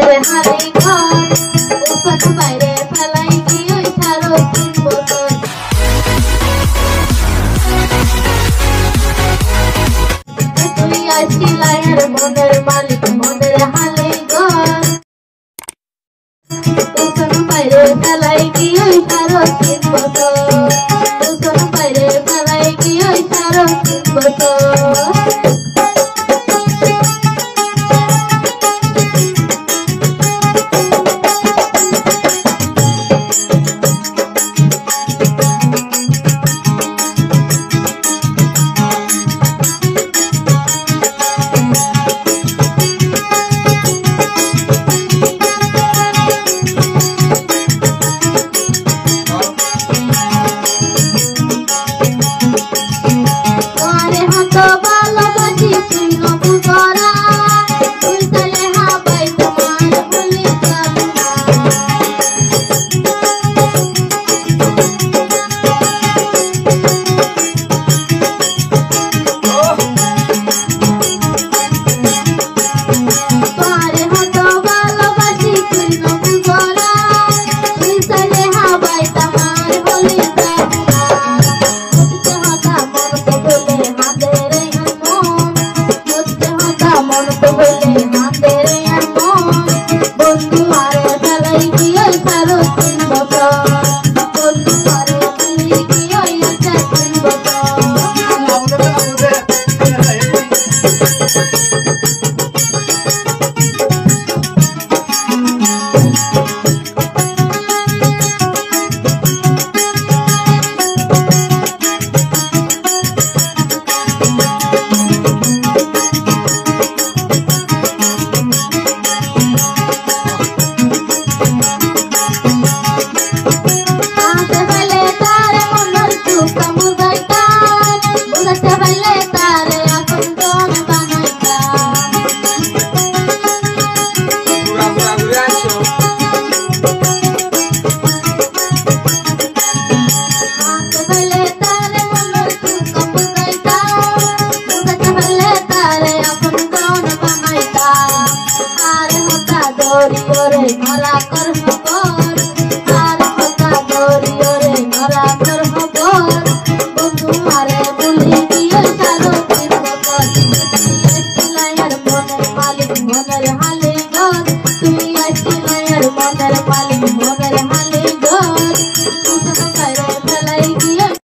বন্ধুরে হারে ঘর উফান বাইরে ফেলাই কি ওই ছাড়ো 3 বছর তুই আসিলায়ের মনের মালিক মনের হালে ঘর উফান বাইরে ফেলাই কি ওই ছাড়ো 3 বছর উফান বাইরে ফেলাই কি ওই ছাড়ো 3 বছর